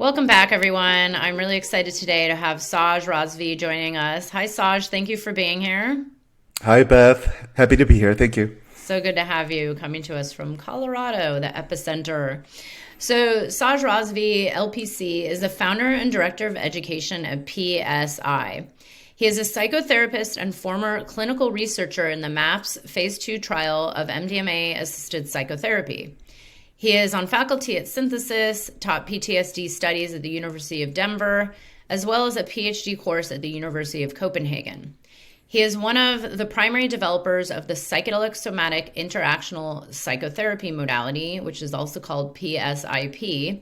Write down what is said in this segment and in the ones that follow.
Welcome back, everyone. I'm really excited today to have Saj Razvi joining us. Hi, Saj. Thank you for being here. Hi, Beth. Happy to be here. Thank you. So good to have you coming to us from Colorado, the epicenter. So, Saj Razvi, LPC, is the founder and director of education at PSI. He is a psychotherapist and former clinical researcher in the MAPS Phase 2 trial of MDMA-assisted psychotherapy. He is on faculty at Synthesis, taught PTSD studies at the University of Denver, as well as a PhD course at the University of Copenhagen. He is one of the primary developers of the psychedelic somatic interactional psychotherapy modality, which is also called PSIP,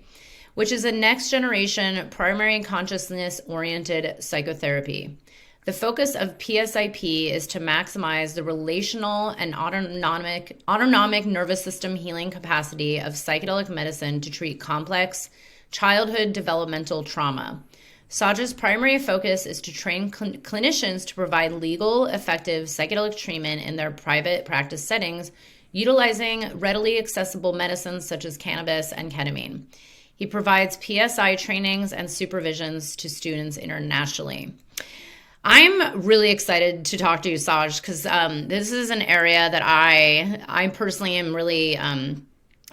which is a next generation primary consciousness-oriented psychotherapy. The focus of PSIP is to maximize the relational and autonomic nervous system healing capacity of psychedelic medicine to treat complex childhood developmental trauma. Saj's primary focus is to train clinicians to provide legal, effective psychedelic treatment in their private practice settings, utilizing readily accessible medicines such as cannabis and ketamine. He provides PSI trainings and supervisions to students internationally. I'm really excited to talk to you, Saj, because this is an area that I personally am really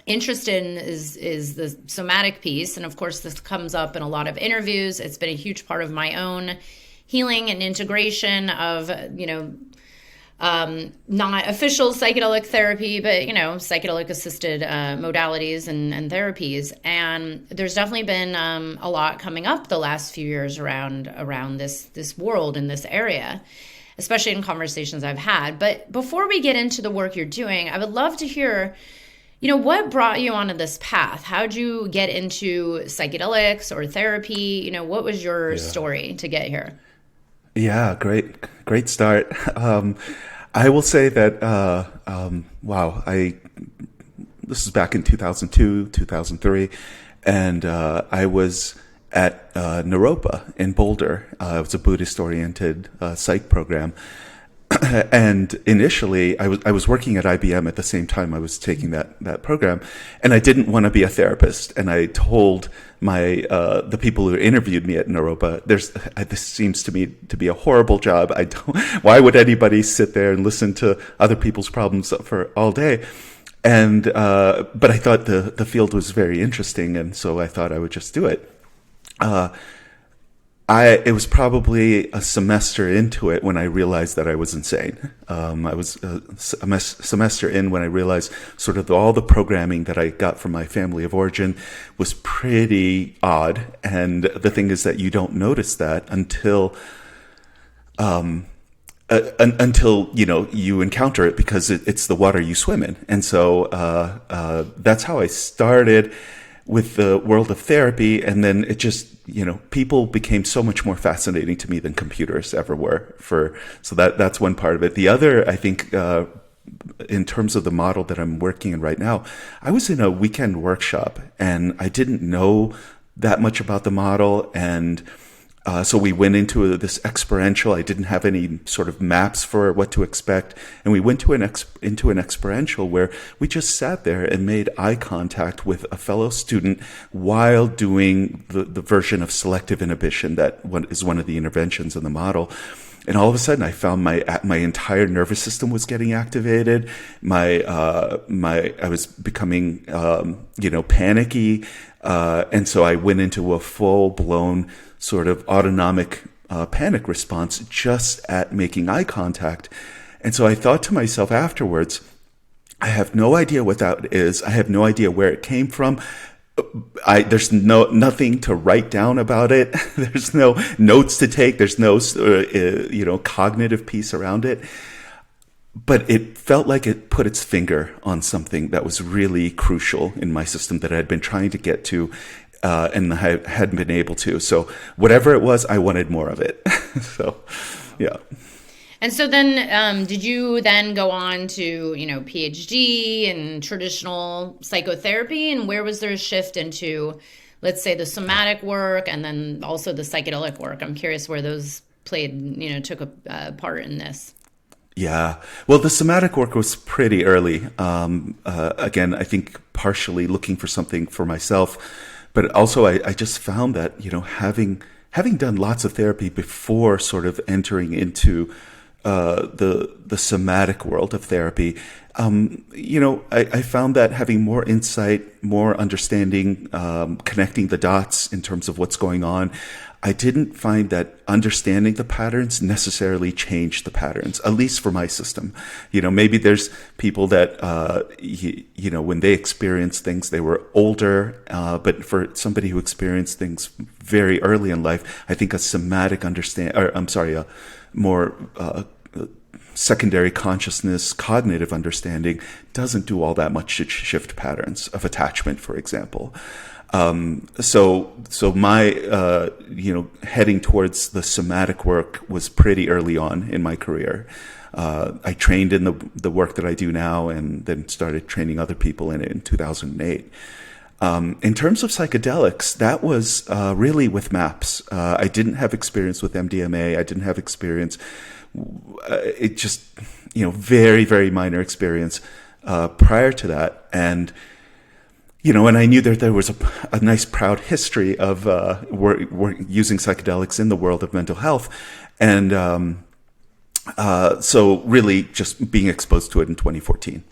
interested in is the somatic piece. And of course, this comes up in a lot of interviews. It's been a huge part of my own healing and integration of, not official psychedelic therapy, but, psychedelic assisted modalities and therapies. And there's definitely been a lot coming up the last few years around this world in this area, especially in conversations I've had. But before we get into the work you're doing, I would love to hear, what brought you onto this path? How'd you get into psychedelics or therapy? What was your story to get here? Yeah, great start. I will say that, this is back in 2002, 2003, and I was at Naropa in Boulder. It was a Buddhist-oriented psych program. And initially, I was working at IBM at the same time I was taking that program, and I didn't want to be a therapist. And I told my the people who interviewed me at Naropa, this seems to me to be a horrible job. Why would anybody sit there and listen to other people's problems for all day? And but I thought the field was very interesting, and so I thought I would just do it. It was probably a semester into it when I realized that I was insane. I was a semester in when I realized sort of all the programming that I got from my family of origin was pretty odd. And the thing is that you don't notice that until you encounter it, because it's the water you swim in. And so that's how I started with the world of therapy, and then it just, people became so much more fascinating to me than computers ever were. So that's one part of it. The other, I think, in terms of the model that I'm working in right now, I was in a weekend workshop and I didn't know that much about the model, and so we went into this exponential. I didn't have any sort of maps for what to expect. And we went into an exponential where we just sat there and made eye contact with a fellow student while doing the version of selective inhibition that is one of the interventions in the model. And all of a sudden, I found my entire nervous system was getting activated. I was becoming, panicky. And so I went into a full blown sort of autonomic panic response just at making eye contact. And so I thought to myself afterwards, I have no idea what that is. I have no idea where it came from. There's nothing to write down about it. There's no notes to take. There's no, cognitive piece around it. But it felt like it put its finger on something that was really crucial in my system that I had been trying to get to, and I hadn't been able to. So whatever it was, I wanted more of it. So, yeah. And so then, did you then go on to, PhD in traditional psychotherapy? And where was there a shift into, let's say, the somatic work and then also the psychedelic work? I'm curious where those took a part in this. Yeah. Well, the somatic work was pretty early. Again, I think partially looking for something for myself, but also I just found that, having done lots of therapy before sort of entering into the somatic world of therapy, I found that having more insight, more understanding, connecting the dots in terms of what's going on, I didn't find that understanding the patterns necessarily changed the patterns, at least for my system. Maybe there's people that, when they experience things, they were older, but for somebody who experienced things very early in life, I think a somatic a more secondary consciousness, cognitive understanding doesn't do all that much to shift patterns of attachment, for example. So my, heading towards the somatic work was pretty early on in my career. I trained in the work that I do now, and then started training other people in it in 2008. In terms of psychedelics, that was really with MAPS. I didn't have experience with MDMA. I didn't have experience. It just, very, very minor experience prior to that. And and I knew that there was a nice, proud history of using psychedelics in the world of mental health. And so really just being exposed to it in 2014.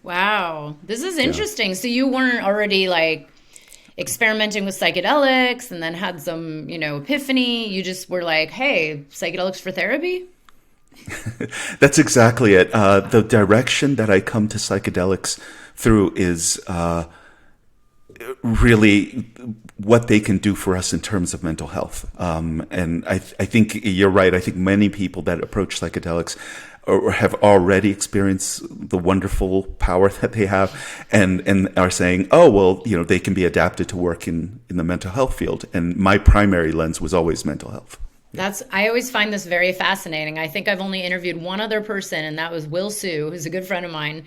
Wow. This is interesting. Yeah. So you weren't already experimenting with psychedelics and then had some, epiphany. You just were like, hey, psychedelics for therapy? That's exactly it. The direction that I come to psychedelics through is really what they can do for us in terms of mental health. And I think you're right. I think many people that approach psychedelics or have already experienced the wonderful power that they have and are saying, oh, well, they can be adapted to work in the mental health field. And my primary lens was always mental health. I always find this very fascinating. I think I've only interviewed one other person, and that was Will Sue, who's a good friend of mine,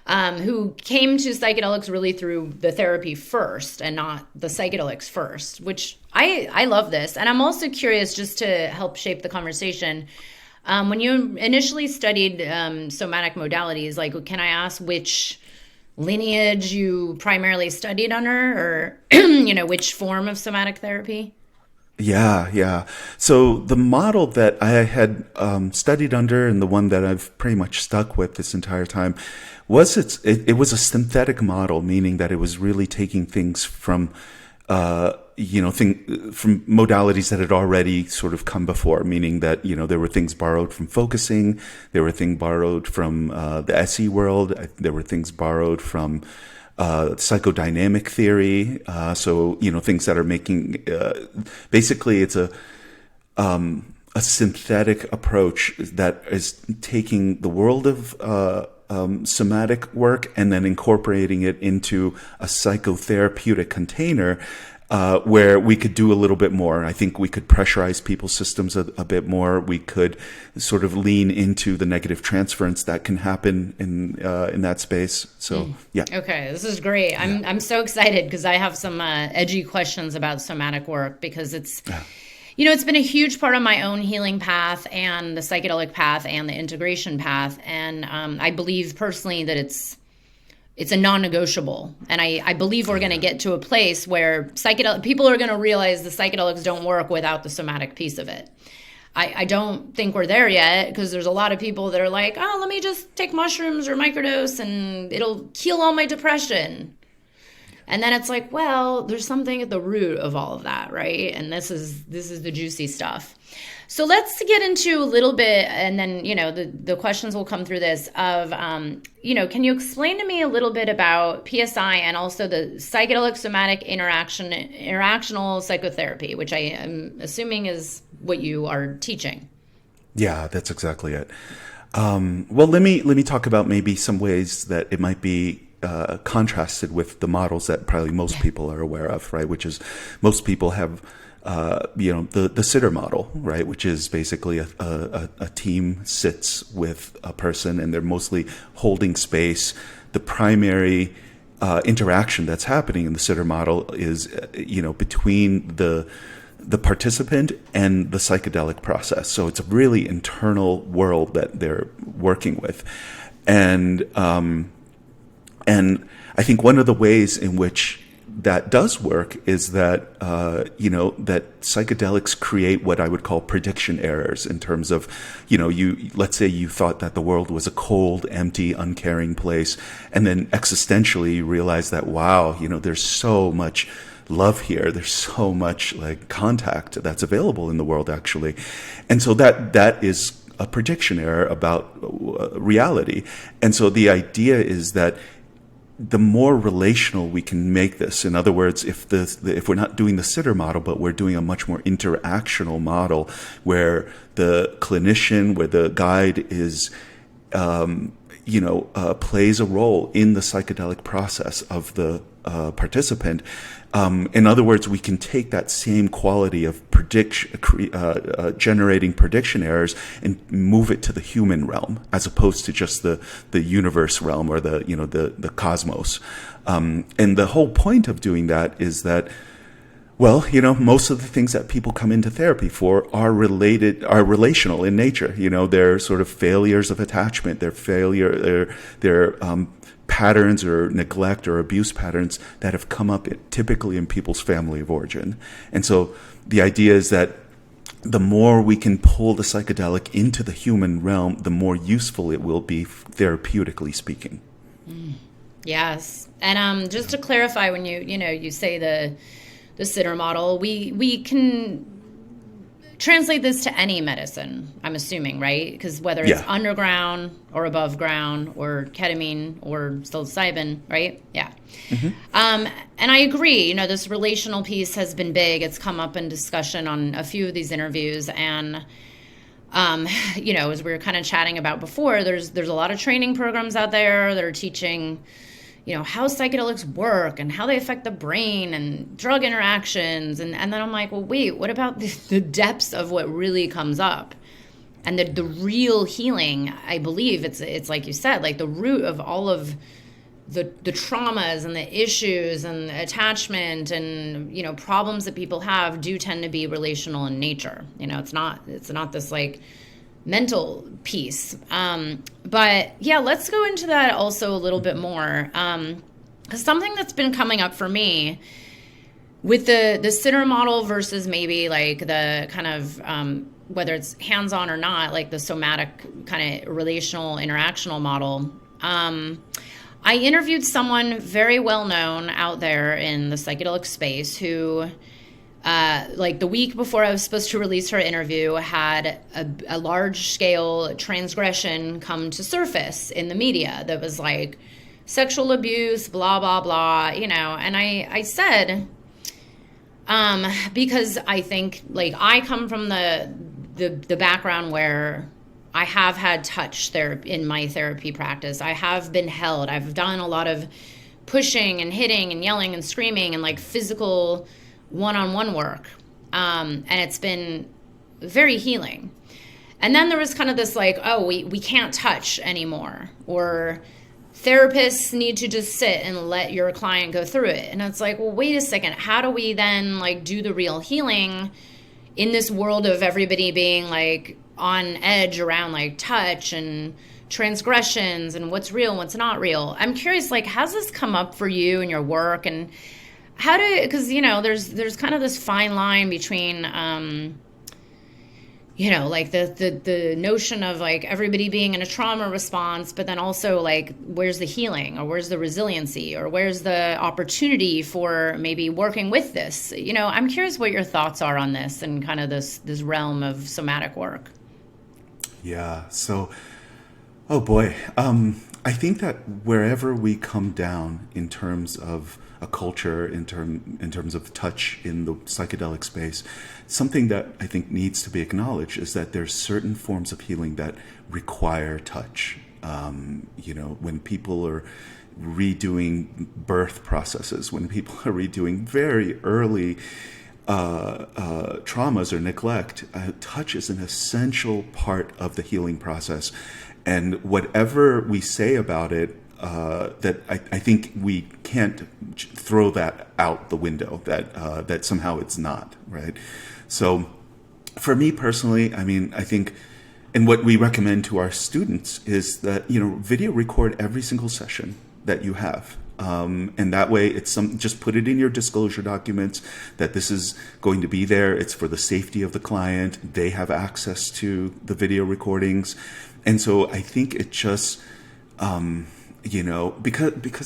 who came to psychedelics really through the therapy first and not the psychedelics first, which I love this. And I'm also curious, just to help shape the conversation, when you initially studied somatic modalities, can I ask which lineage you primarily studied under, or, which form of somatic therapy? Yeah. So the model that I had studied under, and the one that I've pretty much stuck with this entire time, was it was a synthetic model, meaning that it was really taking things from from modalities that had already sort of come before, meaning that there were things borrowed from focusing, there were things borrowed from the SE world, there were things borrowed from psychodynamic theory, so things that are making basically it's a synthetic approach that is taking the world of somatic work and then incorporating it into a psychotherapeutic container, where we could do a little bit more. I think we could pressurize people's systems a bit more. We could sort of lean into the negative transference that can happen in that space. So, yeah. Okay, this is great. I'm so excited because I have some edgy questions about somatic work, because it's it's been a huge part of my own healing path and the psychedelic path and the integration path. And I believe personally that it's a non-negotiable. And I believe we're going to get to a place where people are going to realize the psychedelics don't work without the somatic piece of it. I don't think we're there yet, because there's a lot of people that are like, oh, let me just take mushrooms or microdose and it'll heal all my depression. And then it's like, well, there's something at the root of all of that, right? And this is the juicy stuff. So let's get into a little bit, and then, the questions will come through this of, can you explain to me a little bit about PSI and also the psychedelic somatic interactional psychotherapy, which I am assuming is what you are teaching? Yeah, that's exactly it. Well, let me talk about maybe some ways that it might be contrasted with the models that probably most people are aware of, right? Which is, most people have the sitter model, right? Which is basically a team sits with a person and they're mostly holding space. The primary interaction that's happening in the sitter model is, between the participant and the psychedelic process. So it's a really internal world that they're working with. And I think one of the ways in which that does work is that that psychedelics create what I would call prediction errors in terms of, let's say you thought that the world was a cold, empty, uncaring place, and then existentially you realize that, wow, there's so much love here. There's so much like contact that's available in the world, actually. And so that is a prediction error about reality. And so the idea is that the more relational we can make this, in other words, if we're not doing the sitter model, but we're doing a much more interactional model where the clinician, where the guide is, plays a role in the psychedelic process of the participant. In other words, we can take that same quality of generating prediction errors and move it to the human realm, as opposed to just the universe realm or the cosmos. And the whole point of doing that is that, well, most of the things that people come into therapy for are relational in nature. They're sort of failures of attachment. They're patterns or neglect or abuse patterns that have come up typically in people's family of origin. And so the idea is that the more we can pull the psychedelic into the human realm, the more useful it will be, therapeutically speaking. Yes. And just to clarify, when you say the sitter model, we can translate this to any medicine, I'm assuming, right? Because whether it's underground or above ground or ketamine or psilocybin, right? Yeah. Mm-hmm. And I agree, this relational piece has been big. It's come up in discussion on a few of these interviews. And, as we were kind of chatting about before, there's a lot of training programs out there that are teaching how psychedelics work and how they affect the brain and drug interactions. And then I'm like, well, wait, what about the depths of what really comes up? And the real healing, I believe it's like you said, like the root of all of the traumas and the issues and the attachment and, problems that people have do tend to be relational in nature. It's not this like mental piece. But yeah, let's go into that also a little bit more. Because something that's been coming up for me with the sitter model versus maybe like the kind of, whether it's hands-on or not, like the somatic kind of relational interactional model. I interviewed someone very well known out there in the psychedelic space who, like the week before I was supposed to release her interview, had a large-scale transgression come to surface in the media that was like sexual abuse, blah, blah, blah, And I said, because I think, like, I come from the background where I have had touch therapy in my therapy practice. I have been held. I've done a lot of pushing and hitting and yelling and screaming and like physical one-on-one work. And it's been very healing. And then there was kind of this like, oh, we can't touch anymore, or therapists need to just sit and let your client go through it. And it's like, well, wait a second. How do we then like do the real healing in this world of everybody being like on edge around like touch and transgressions and what's real and what's not real? I'm curious, like, how's this come up for you in your work, and because there's kind of this fine line between like the notion of like everybody being in a trauma response, but then also like where's the healing, or where's the resiliency, or where's the opportunity for maybe working with this? I'm curious what your thoughts are on this and kind of this realm of somatic work. Yeah. So, oh boy. I think that wherever we come down in terms of a culture, in terms of touch in the psychedelic space, something that I think needs to be acknowledged is that there's certain forms of healing that require touch. When people are redoing birth processes, when people are redoing very early traumas or neglect, touch is an essential part of the healing process. And whatever we say about it, that I think we can't throw that out the window, that somehow it's not, right? So for me personally, I mean, I think, and what we recommend to our students is that, video record every single session. that you have. And that way, just put it in your disclosure documents that this is going to be there. It's for the safety of the client. They have access to the video recordings. And so I think it just, because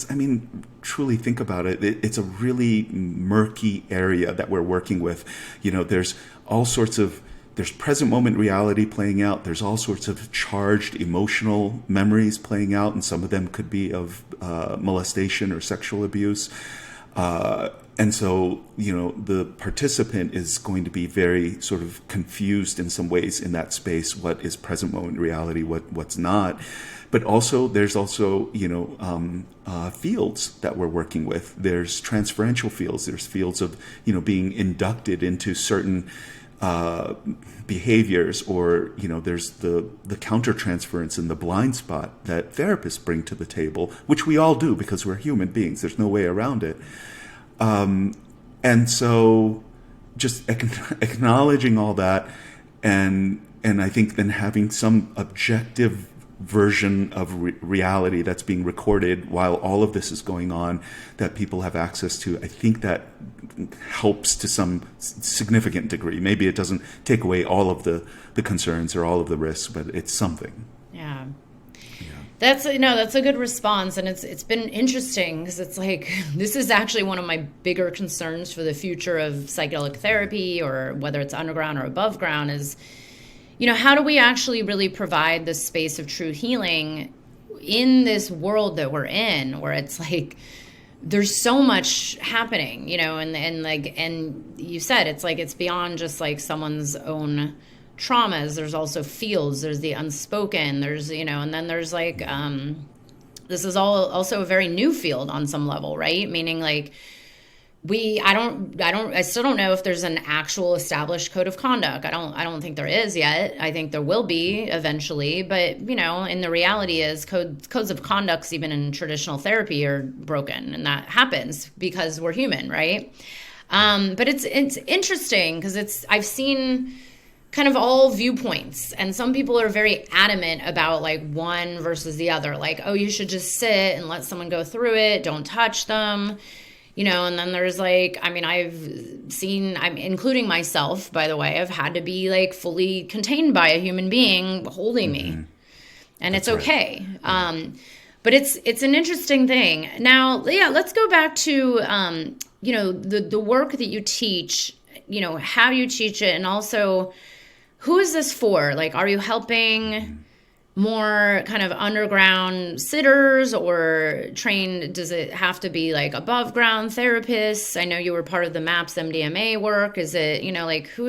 I mean, truly think about it. It's a really murky area that we're working with. There's all sorts of, there's present moment reality playing out. There's all sorts of charged emotional memories playing out, and some of them could be of molestation or sexual abuse. And so, the participant is going to be very sort of confused in some ways in that space. What is present moment reality? What's not? But also, there's also, fields that we're working with. There's transferential fields. There's fields of, being inducted into certain behaviors, or there's the countertransference and the blind spot that therapists bring to the table, which we all do because we're human beings. There's no way around it. And so just acknowledging all that, and I think then having some objective version of reality that's being recorded while all of this is going on that people have access to, I think that helps to some significant degree. Maybe it doesn't take away all of the concerns or all of the risks, but it's something. Yeah. That's a good response, and it's been interesting because it's like this is actually one of my bigger concerns for the future of psychedelic therapy, or whether it's underground or above ground, is how do we actually really provide this space of true healing in this world that we're in, where it's like there's so much happening, and you said it's like it's beyond just like someone's own traumas. There's also fields. There's the unspoken. There's and then there's like this is also a very new field on some level, right? Meaning like I still don't know if there's an actual established code of conduct. I don't think there is yet. I think there will be eventually, but and the reality is codes of conducts even in traditional therapy are broken, and that happens because we're human, right? But it's interesting because I've seen kind of all viewpoints, and some people are very adamant about like one versus the other, like, oh, you should just sit and let someone go through it, don't touch them. And then there's like, I mean, I'm including myself, by the way, I've had to be like fully contained by a human being holding me, and that's it's okay. Right. But it's an interesting thing. Now, yeah, let's go back to, the work that you teach, how you teach it, and also who is this for? Like, are you helping more kind of underground sitters or trained? Does it have to be like above ground therapists? I know you were part of the MAPS MDMA work. Is it, like who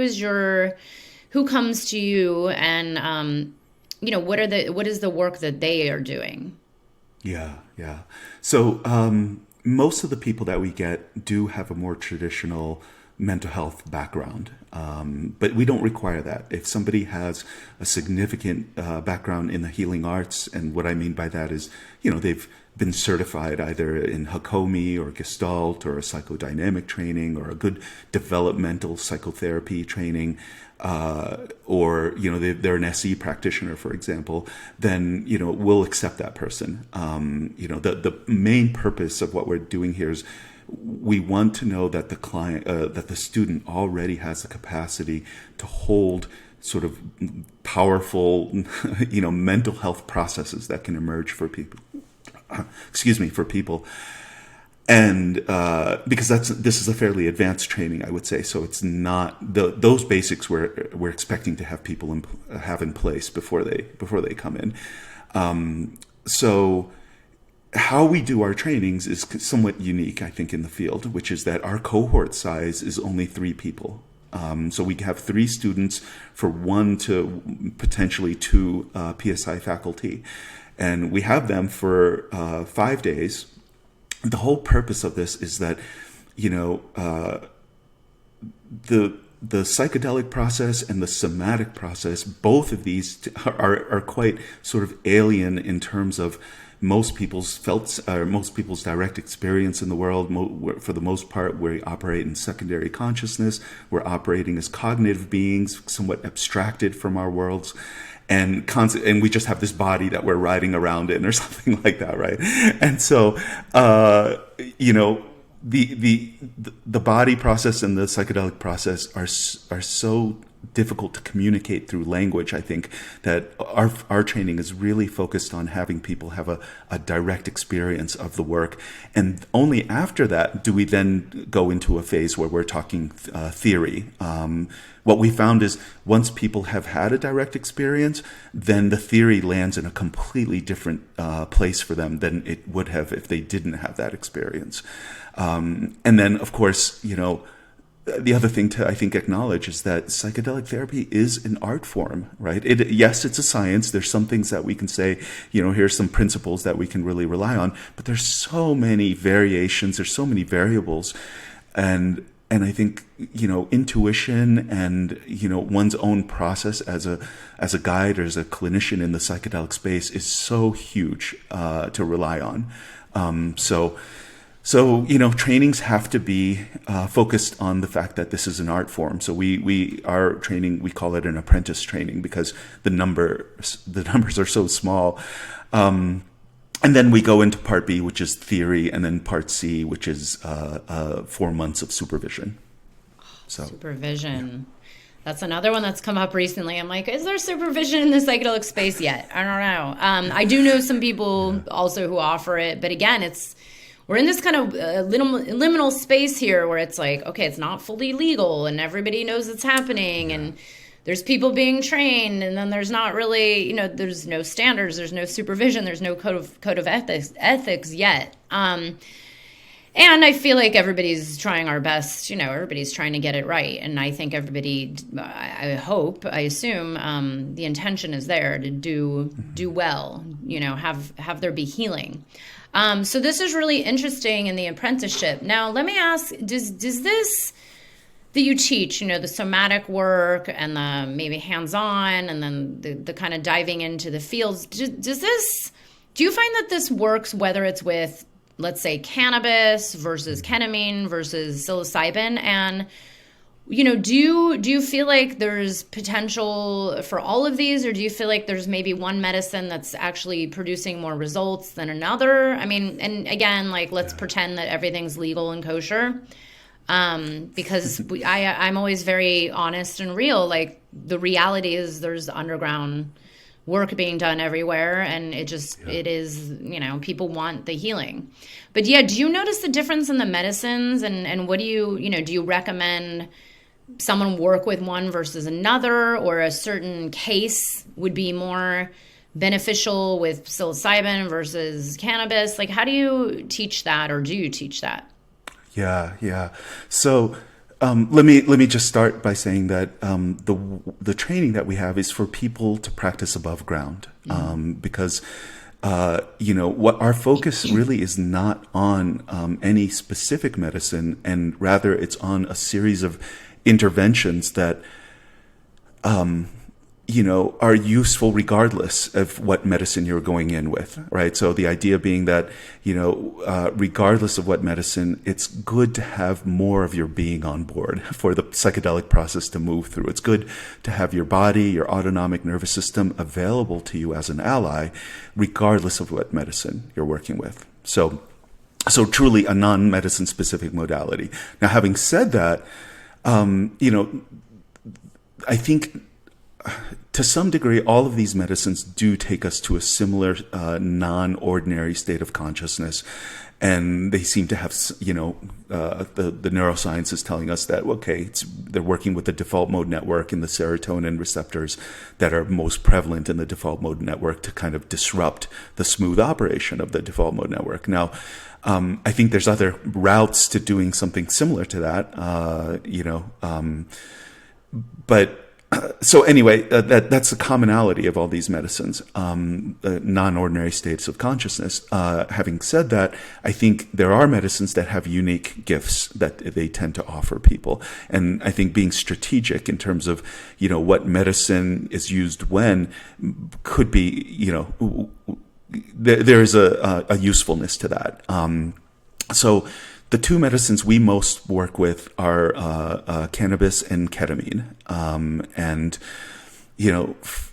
comes to you, and, what is the work that they are doing? Yeah. So, most of the people that we get do have a more traditional mental health background, but we don't require that. If somebody has a significant background in the healing arts, and what I mean by that is, they've been certified either in Hakomi or Gestalt or a psychodynamic training or a good developmental psychotherapy training, or they're an SE practitioner, for example, then we'll accept that person. The main purpose of what we're doing here is we want to know that the client, that the student already has the capacity to hold sort of powerful, mental health processes that can emerge for people. For people. And because this is a fairly advanced training, I would say. So it's not those basics we're expecting to have people have in place before they come in. So how we do our trainings is somewhat unique, I think, in the field, which is that our cohort size is only 3 people. So we have 3 students for 1 to potentially 2 PSI faculty. And we have them for 5 days. The whole purpose of this is that, the psychedelic process and the somatic process, both of these are quite sort of alien in terms of most people's direct experience in the world. For the most part, we operate in secondary consciousness. We're operating as cognitive beings, somewhat abstracted from our worlds. and we just have this body that we're riding around in or something like that, right? And so, the body process and the psychedelic process are so difficult to communicate through language. I think that our training is really focused on having people have a direct experience of the work, and only after that do we then go into a phase where we're talking theory. What we found is once people have had a direct experience, then the theory lands in a completely different place for them than it would have if they didn't have that experience. And then, of course, the other thing to, I think, acknowledge is that psychedelic therapy is an art form, right? Yes, it's a science. There's some things that we can say, here's some principles that we can really rely on, but there's so many variations, there's so many variables. And I think, intuition and, one's own process as a guide or as a clinician in the psychedelic space is so huge to rely on. So, trainings have to be focused on the fact that this is an art form. So our training, we call it an apprentice training because the numbers are so small. And then we go into part B, which is theory, and then part C, which is 4 months of supervision. So supervision. Yeah. That's another one that's come up recently. I'm like, is there supervision in the psychedelic space yet? I don't know. I do know some people also who offer it, but again, we're in this kind of liminal space here where it's like, okay, it's not fully legal and everybody knows it's happening and there's people being trained, and then there's not really, there's no standards, there's no supervision, there's no code of ethics yet. And I feel like everybody's trying our best, everybody's trying to get it right. And I think everybody, I hope, I assume, the intention is there to do well, have there be healing. So this is really interesting in the apprenticeship. Now, let me ask, does this that you teach, the somatic work and the maybe hands-on and then the kind of diving into the fields, do you find that this works whether it's with, let's say, cannabis versus ketamine versus psilocybin? And, do you feel like there's potential for all of these, or do you feel like there's maybe one medicine that's actually producing more results than another? I mean, and again, let's pretend that everything's legal and kosher. Because I'm always very honest and real. The reality is there's underground work being done everywhere, and it is, people want the healing. But do you notice the difference in the medicines, and what do you recommend someone work with one versus another, or a certain case would be more beneficial with psilocybin versus cannabis? How do you teach that, or do you teach that? Yeah. So let me just start by saying that the training that we have is for people to practice above ground, because what our focus really is not on any specific medicine, and rather it's on a series of interventions that are useful regardless of what medicine you're going in with, right? So the idea being that, regardless of what medicine, it's good to have more of your being on board for the psychedelic process to move through. It's good to have your body, your autonomic nervous system available to you as an ally, regardless of what medicine you're working with. So truly a non-medicine specific modality. Now, having said that, I think to some degree, all of these medicines do take us to a similar non-ordinary state of consciousness. And they seem to have, the neuroscience is telling us that, okay, they're working with the default mode network and the serotonin receptors that are most prevalent in the default mode network to kind of disrupt the smooth operation of the default mode network. Now, I think there's other routes to doing something similar to that, but so anyway, that's the commonality of all these medicines, non-ordinary states of consciousness. Having said that, I think there are medicines that have unique gifts that they tend to offer people. And I think being strategic in terms of, what medicine is used when could be, there is a usefulness to that. So the two medicines we most work with are cannabis and ketamine. And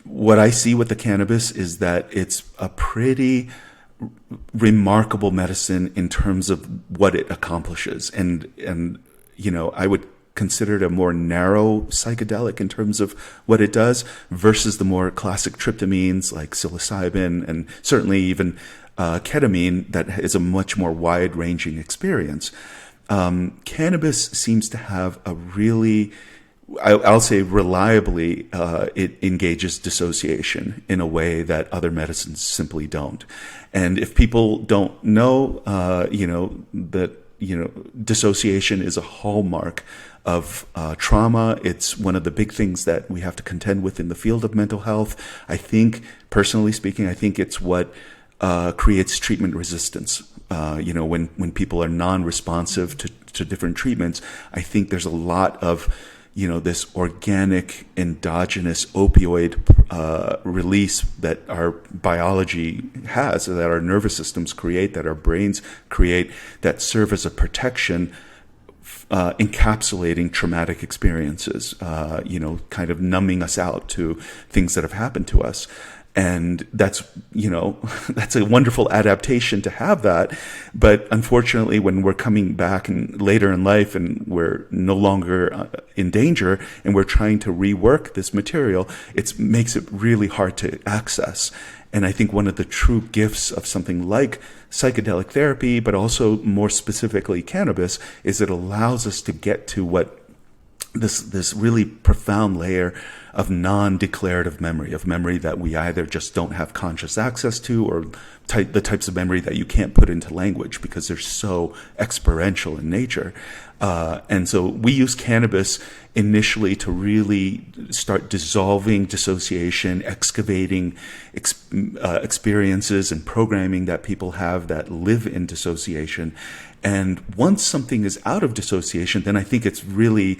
what I see with the cannabis is that it's a pretty remarkable medicine in terms of what it accomplishes. And I would consider it a more narrow psychedelic in terms of what it does versus the more classic tryptamines like psilocybin and certainly even ketamine that is a much more wide-ranging experience. Cannabis seems to have a really, I'll say reliably, it engages dissociation in a way that other medicines simply don't. And if people don't know, that dissociation is a hallmark of trauma. It's one of the big things that we have to contend with in the field of mental health. I think, personally speaking, it's what creates treatment resistance. When people are non-responsive to different treatments, I think there's a lot of this organic endogenous opioid release that our biology has, that our nervous systems create, that our brains create, that serve as a protection, encapsulating traumatic experiences, kind of numbing us out to things that have happened to us. And that's a wonderful adaptation to have that. But unfortunately, when we're coming back and later in life and we're no longer in danger and we're trying to rework this material, it makes it really hard to access. And I think one of the true gifts of something like psychedelic therapy, but also more specifically cannabis, is it allows us to get to what this really profound layer of non-declarative memory, of memory that we either just don't have conscious access to, or the types of memory that you can't put into language because they're so experiential in nature. And so we use cannabis initially to really start dissolving dissociation, excavating experiences and programming that people have that live in dissociation. And once something is out of dissociation, then I think it's really,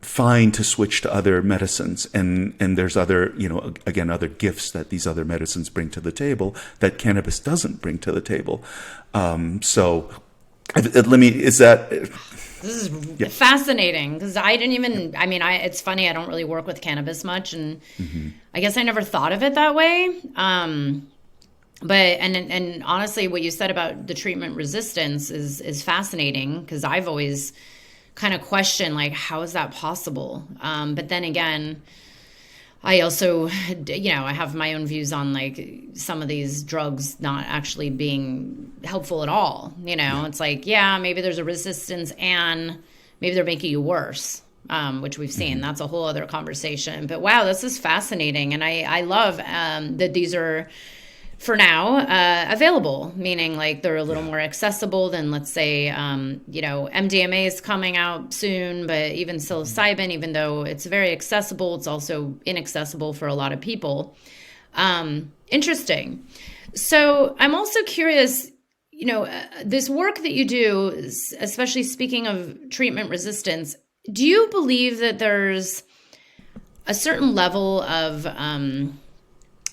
fine to switch to other medicines. And there's other, other gifts that these other medicines bring to the table that cannabis doesn't bring to the table. This is fascinating because it's funny, I don't really work with cannabis much, and I guess I never thought of it that way. But honestly, what you said about the treatment resistance is fascinating because I've always kind of questioned, like, how is that possible? But then again, I also, I have my own views on like some of these drugs not actually being helpful at all. It's like, maybe there's a resistance and maybe they're making you worse, which we've seen. That's a whole other conversation. But wow, this is fascinating. And I love that these are, for now, available, meaning like they're a little more accessible than, let's say, MDMA is coming out soon, but even psilocybin, even though it's very accessible, it's also inaccessible for a lot of people. Interesting. So I'm also curious, this work that you do, especially speaking of treatment resistance, do you believe that there's a certain level of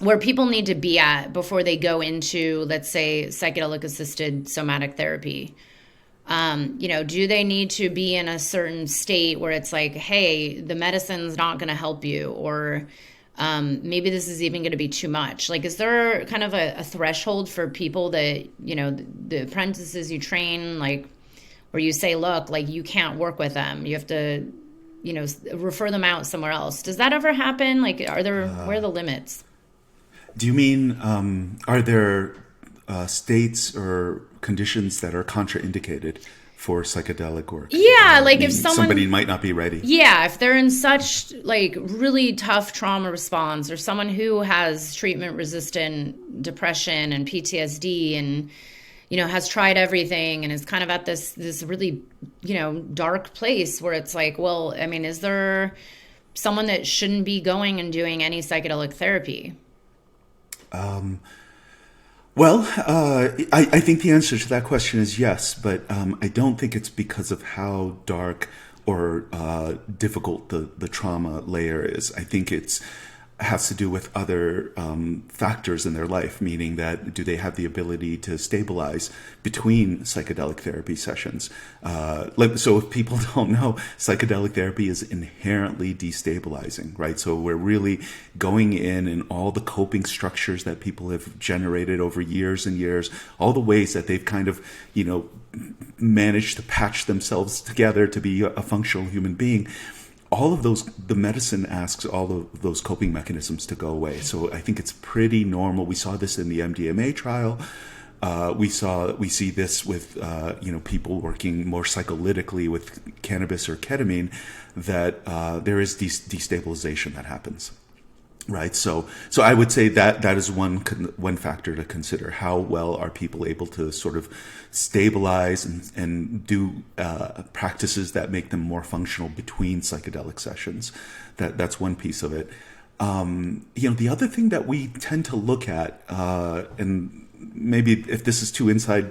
where people need to be at before they go into, let's say, psychedelic assisted somatic therapy? Do they need to be in a certain state where it's like, hey, the medicine's not going to help you, or maybe this is even going to be too much? Like, is there kind of a threshold for people that, the apprentices you train, like, where you say, look, like, you can't work with them, you have to, refer them out somewhere else? Does that ever happen? Like, where are the limits? Do you mean, are there states or conditions that are contraindicated for psychedelic work? Yeah, like if somebody might not be ready. Yeah, if they're in such like really tough trauma response, or someone who has treatment-resistant depression and PTSD and, has tried everything and is kind of at this really, dark place where it's like, well, is there someone that shouldn't be going and doing any psychedelic therapy? I think the answer to that question is yes, but I don't think it's because of how dark or difficult the trauma layer is. I think it's has to do with other factors in their life, meaning that do they have the ability to stabilize between psychedelic therapy sessions? So if people don't know, psychedelic therapy is inherently destabilizing, right? So we're really going in and all the coping structures that people have generated over years and years, all the ways that they've kind of, managed to patch themselves together to be a functional human being. All of those, the medicine asks all of those coping mechanisms to go away. So I think it's pretty normal. We saw this in the MDMA trial. We see this with people working more psycholytically with cannabis or ketamine, that there is destabilization that happens. Right. So I would say that is one factor to consider. How well are people able to sort of stabilize and do practices that make them more functional between psychedelic sessions? That's one piece of it. The other thing that we tend to look at, and maybe if this is too inside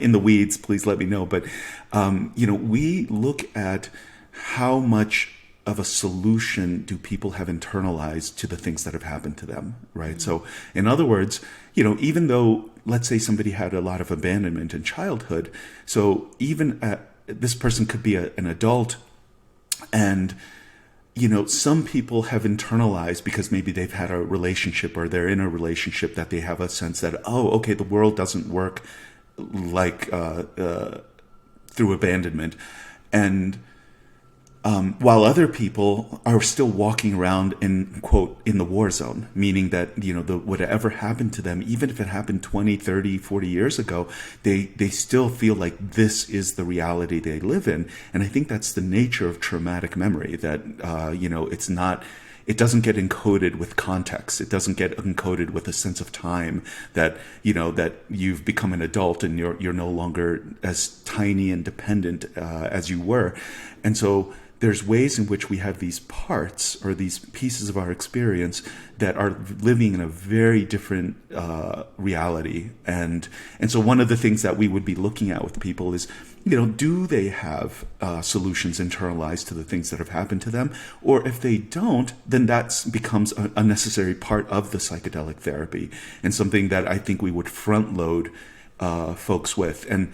in the weeds, please let me know. But we look at how much of a solution do people have internalized to the things that have happened to them, right? So in other words, even though, let's say somebody had a lot of abandonment in childhood, so even this person could be an adult, and some people have internalized because maybe they've had a relationship or they're in a relationship that they have a sense that, oh, okay, the world doesn't work like through abandonment. And while other people are still walking around in, quote, in the war zone, meaning that, whatever happened to them, even if it happened 20, 30, 40 years ago, they still feel like this is the reality they live in. And I think that's the nature of traumatic memory, that, it doesn't get encoded with context. It doesn't get encoded with a sense of time that, that you've become an adult and you're no longer as tiny and dependent as you were. And so there's ways in which we have these parts or these pieces of our experience that are living in a very different reality. And so one of the things that we would be looking at with people is, do they have solutions internalized to the things that have happened to them? Or if they don't, then that becomes a necessary part of the psychedelic therapy and something that I think we would front load folks with. And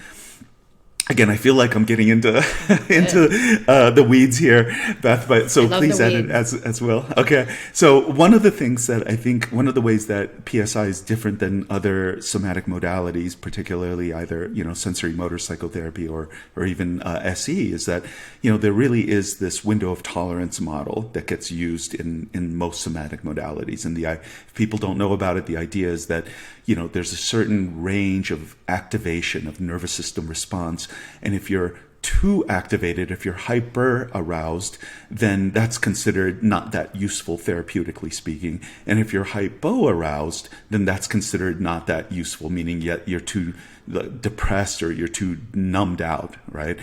again, I feel like I'm getting into the weeds here, Beth, but so please add it as well. Okay. So one of the things that I think, one of the ways that PSI is different than other somatic modalities, particularly either, sensory motor psychotherapy or even SE, is that, there really is this window of tolerance model that gets used in most somatic modalities. And if people don't know about it, the idea is that, there's a certain range of activation of nervous system response. And if you're too activated, if you're hyper aroused, then that's considered not that useful therapeutically speaking. And if you're hypo aroused, then that's considered not that useful, meaning yet you're too depressed or you're too numbed out, right?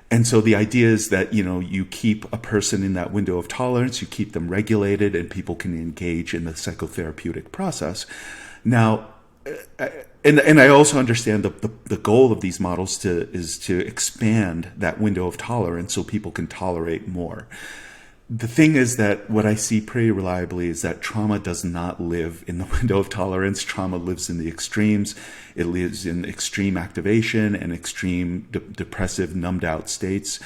And so the idea is that, you keep a person in that window of tolerance, you keep them regulated, and people can engage in the psychotherapeutic process. Now, and I also understand the goal of these models is to expand that window of tolerance so people can tolerate more. The thing is that what I see pretty reliably is that trauma does not live in the window of tolerance. Trauma lives in the extremes. It lives in extreme activation and extreme depressive, numbed out states.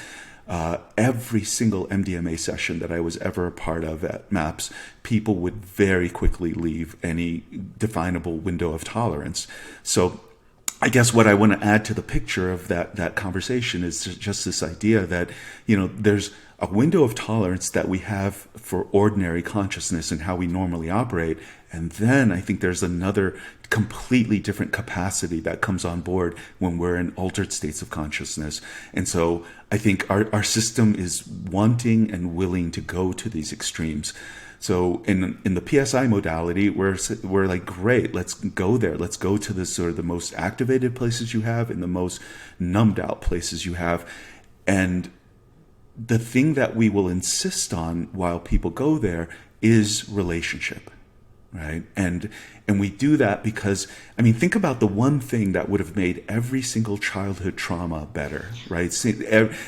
Every single MDMA session that I was ever a part of at MAPS, people would very quickly leave any definable window of tolerance. So I guess what I want to add to the picture of that conversation is just this idea that, there's a window of tolerance that we have for ordinary consciousness and how we normally operate. And then I think there's another completely different capacity that comes on board when we're in altered states of consciousness. And so I think our system is wanting and willing to go to these extremes. So in the PSI modality, we're like, great, let's go there. Let's go to the sort of the most activated places you have and the most numbed out places you have. And the thing that we will insist on while people go there is relationship. right? And we do that because, I mean, think about the one thing that would have made every single childhood trauma better, right?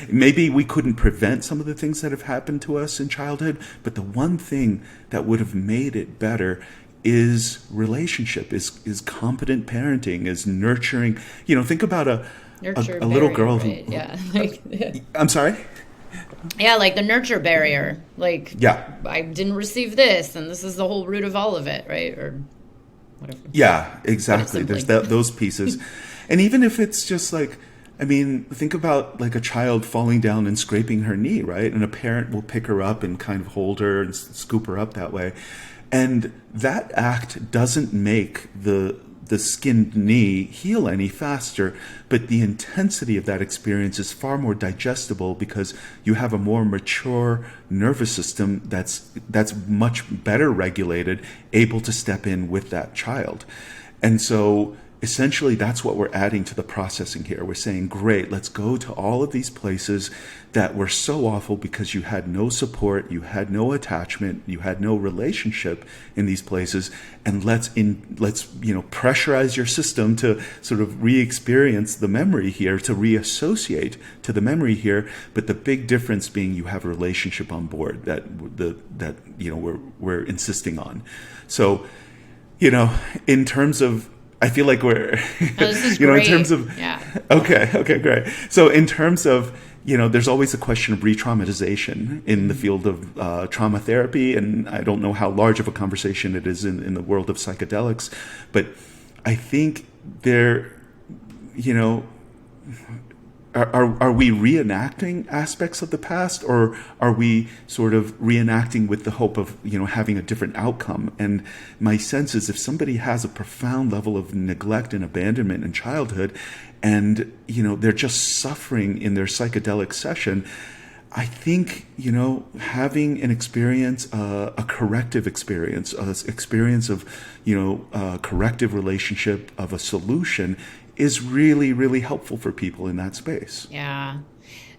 Maybe we couldn't prevent some of the things that have happened to us in childhood, but the one thing that would have made it better is relationship, is competent parenting, is nurturing. You know, think about a little girl right? who, Yeah. I'm sorry? Yeah, like the nurture barrier. Like, Yeah. I didn't receive this, and this is the whole root of all of it, right? Or whatever. Yeah, exactly. There's those pieces. And even if it's just like, I mean, think about like a child falling down and scraping her knee, right? And a parent will pick her up and kind of hold her and scoop her up that way. And that act doesn't make the skinned knee heal any faster, but the intensity of that experience is far more digestible because you have a more mature nervous system that's much better regulated, able to step in with that child. And so essentially that's what we're adding to the processing here. We're saying, great, let's go to all of these places that were so awful because you had no support, you had no attachment, you had no relationship in these places, and let's pressurize your system to sort of re-experience the memory here, to reassociate to the memory here. But the big difference being you have a relationship on board that we're insisting on. So, in terms of, I feel like we're, this is great. In terms of, yeah. Okay, great. So in terms of, there's always a question of re-traumatization in the field of trauma therapy, and I don't know how large of a conversation it is in the world of psychedelics, but I think there, are we reenacting aspects of the past, or are we sort of reenacting with the hope of, having a different outcome? And my sense is if somebody has a profound level of neglect and abandonment in childhood, and, they're just suffering in their psychedelic session, I think, having an experience, a corrective experience, an experience of, a corrective relationship, of a solution, is really, really helpful for people in that space. Yeah.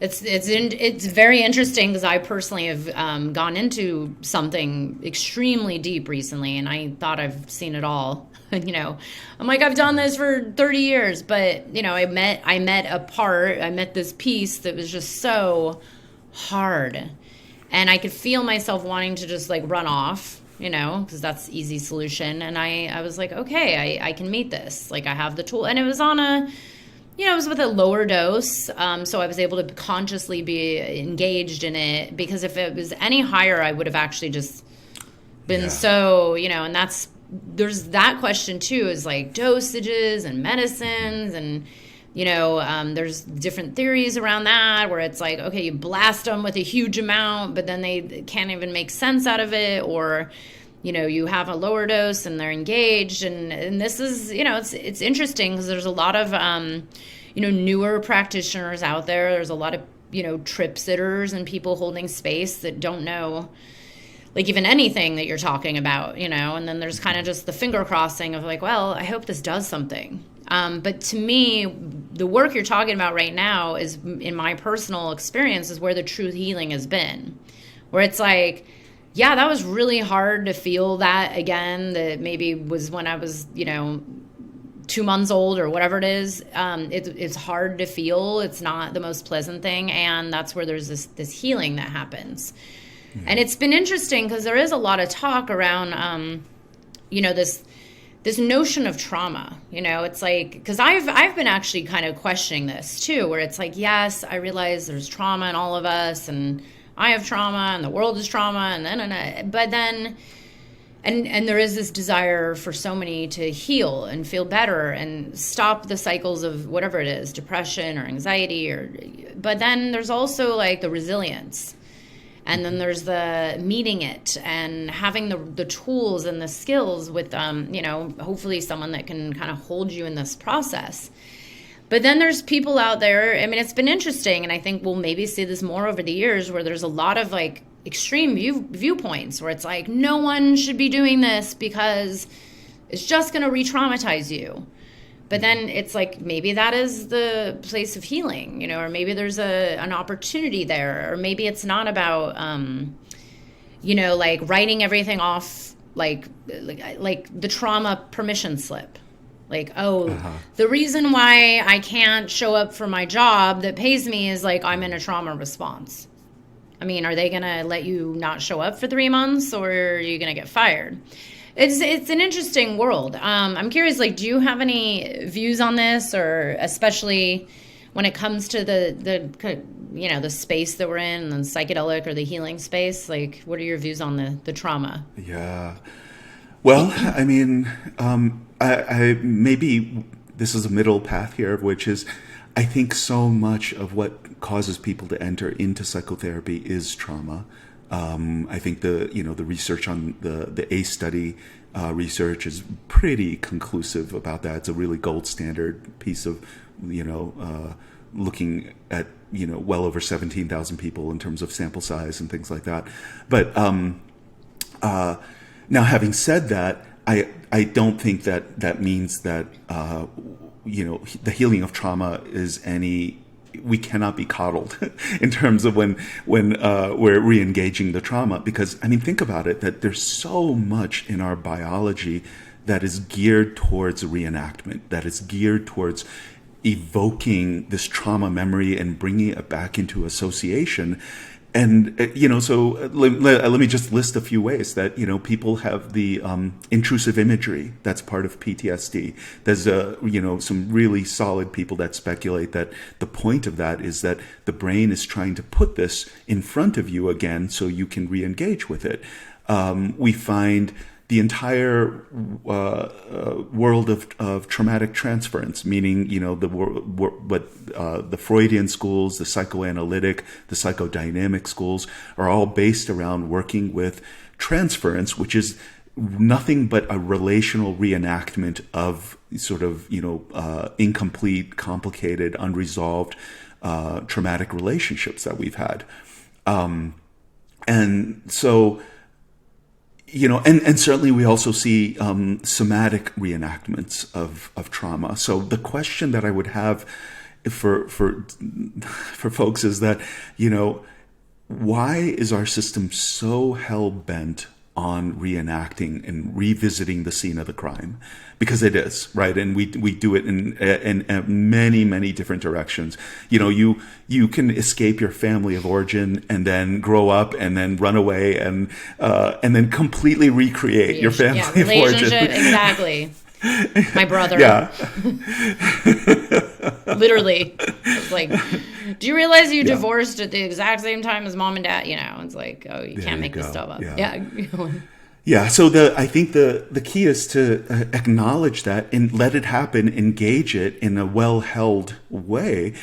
It's very interesting because I personally have gone into something extremely deep recently, and I thought I've seen it all. I'm like, I've done this for 30 years, but I met this piece that was just so hard, and I could feel myself wanting to just like run off, because that's the easy solution. And I was like, okay, I can meet this. Like, I have the tool, and it was on it was with a lower dose. So I was able to consciously be engaged in it, because if it was any higher, I would have actually just been and there's that question too, is like dosages and medicines, and there's different theories around that, where it's like, okay, you blast them with a huge amount, but then they can't even make sense out of it, or you have a lower dose and they're engaged, and this is it's interesting because there's a lot of newer practitioners out there. There's a lot of trip sitters and people holding space that don't know like even anything that you're talking about, and then there's kind of just the finger crossing of like, well, I hope this does something. But to me, the work you're talking about right now is, in my personal experience, is where the true healing has been, where it's like, yeah, that was really hard to feel that again, that maybe was when I was, 2 months old or whatever it is. It's hard to feel. It's not the most pleasant thing. And that's where there's this healing that happens. Mm-hmm. And it's been interesting because there is a lot of talk around, this notion of trauma. It's like, because I've been actually kind of questioning this too, where it's like, yes, I realize there's trauma in all of us, and I have trauma, and the world is trauma, but then there is this desire for so many to heal and feel better and stop the cycles of whatever it is, depression or anxiety, but then there's also like the resilience. And then there's the meeting it and having the tools and the skills with, hopefully someone that can kind of hold you in this process. But then there's people out there, I mean, it's been interesting, and I think we'll maybe see this more over the years, where there's a lot of like extreme viewpoints where it's like, no one should be doing this because it's just going to re-traumatize you. But then it's like, maybe that is the place of healing, or maybe there's an opportunity there, or maybe it's not about, like writing everything off like the trauma permission slip. Like, oh, the reason why I can't show up for my job that pays me is like I'm in a trauma response. I mean, are they going to let you not show up for 3 months, or are you going to get fired? It's an interesting world. I'm curious, like, do you have any views on this, or especially when it comes to the space that we're in, the psychedelic or the healing space? Like, what are your views on the trauma? Yeah. Well, I mean, I maybe this is a middle path here, which is I think so much of what causes people to enter into psychotherapy is trauma. I think the research on the ACE study research is pretty conclusive about that. It's a really gold standard piece of looking at well over 17,000 people in terms of sample size and things like that. But now, having said that, I don't think that means that the healing of trauma is we cannot be coddled in terms of when we're re-engaging the trauma, because I mean, think about it, that there's so much in our biology that is geared towards reenactment, that is geared towards evoking this trauma memory and bringing it back into association. And, so let me just list a few ways that, people have the intrusive imagery that's part of PTSD. There's, some really solid people that speculate that the point of that is that the brain is trying to put this in front of you again so you can re-engage with it. We find the entire world of traumatic transference, meaning the Freudian schools, the psychoanalytic, the psychodynamic schools are all based around working with transference, which is nothing but a relational reenactment of sort of incomplete, complicated, unresolved traumatic relationships that we've had, and so. And certainly we also see somatic reenactments of trauma. So the question that I would have for folks is that, why is our system so hell-bent on reenacting and revisiting the scene of the crime? Because it is, right? And we do it in many, many different directions. You can escape your family of origin and then grow up and then run away and then completely recreate your family of origin. Exactly. My brother. Yeah. Literally. It's like, do you realize you divorced at the exact same time as mom and dad? It's like, oh, you can't make this stuff up. Yeah. Yeah. So I think the key is to acknowledge that and let it happen, engage it in a well-held way,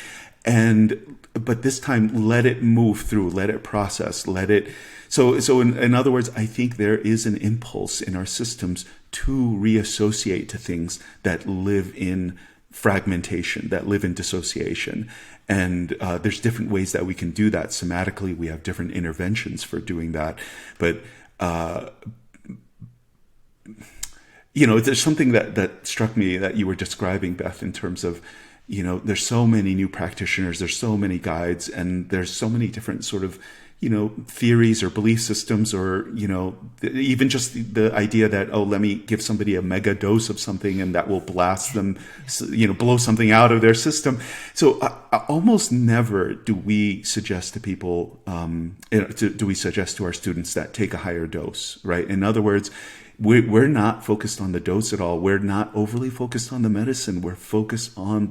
but this time let it move through, let it process, let it. So in other words, I think there is an impulse in our systems to reassociate to things that live in fragmentation, that live in dissociation. And there's different ways that we can do that. Somatically, we have different interventions for doing that. But there's something that struck me that you were describing, Beth, in terms of, there's so many new practitioners, there's so many guides, and there's so many different sort of, theories or belief systems, or, even just the idea that, oh, let me give somebody a mega dose of something and that will blast them, blow something out of their system. So almost never do we suggest to people, do we suggest to our students that take a higher dose, right? In other words, we're not focused on the dose at all. We're not overly focused on the medicine. We're focused on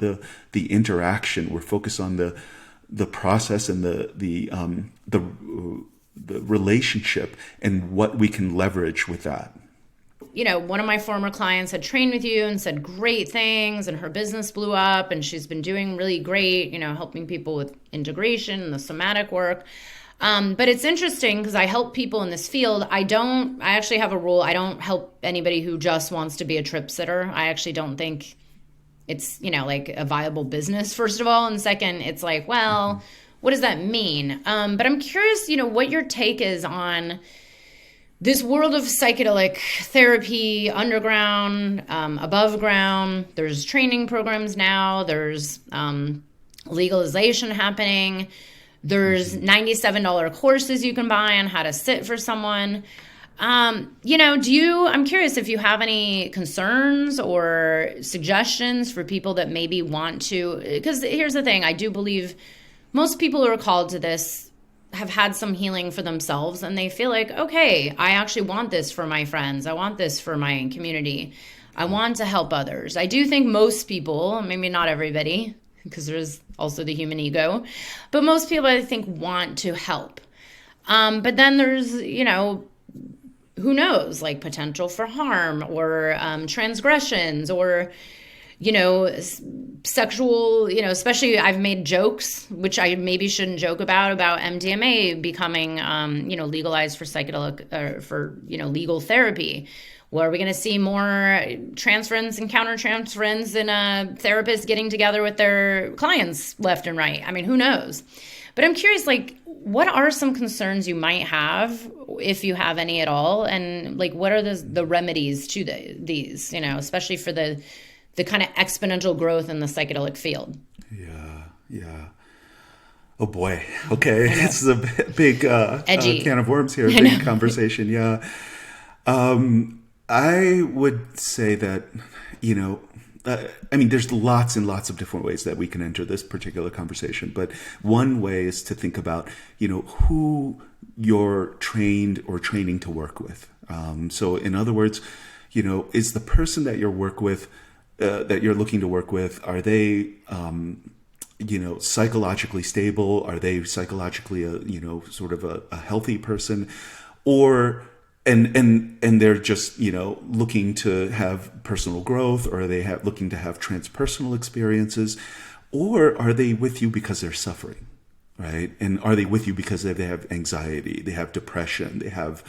the interaction. We're focused on the process and the relationship and what we can leverage with that. One of my former clients had trained with you and said great things, and her business blew up, and she's been doing really great, helping people with integration and the somatic work. But it's interesting because I help people in this field. I actually have a rule. I don't help anybody who just wants to be a trip sitter. I actually don't think it's, like a viable business, first of all. And second, it's like, well, what does that mean? But I'm curious, what your take is on this world of psychedelic therapy, underground, above ground. There's training programs now. There's legalization happening. There's $97 courses you can buy on how to sit for someone. I'm curious if you have any concerns or suggestions for people that maybe want to, because here's the thing, I do believe most people who are called to this have had some healing for themselves and they feel like, okay, I actually want this for my friends. I want this for my community. I want to help others. I do think most people, maybe not everybody, because there's also the human ego, but most people I think want to help. But then there's, who knows, like potential for harm or transgressions or, sexual, especially I've made jokes, which I maybe shouldn't joke about MDMA becoming, legalized for psychedelic, for, legal therapy. Well, are we going to see more transference and counter-transference and therapists getting together with their clients left and right? I mean, who knows? But I'm curious, like, what are some concerns you might have, if you have any at all? And, like, what are the remedies to these, especially for the kind of exponential growth in the psychedelic field? Yeah. Oh, boy. Okay. It's a big can of worms here, big conversation. Yeah. I would say that, there's lots and lots of different ways that we can enter this particular conversation. But one way is to think about, who you're trained or training to work with. So in other words, is the person that you're that you're looking to work with, are they, psychologically stable? Are they psychologically, sort of a healthy person? Or and they're just looking to have personal growth, or are they looking to have transpersonal experiences, or are they with you because they're suffering, right? And are they with you because they have anxiety, they have depression, they have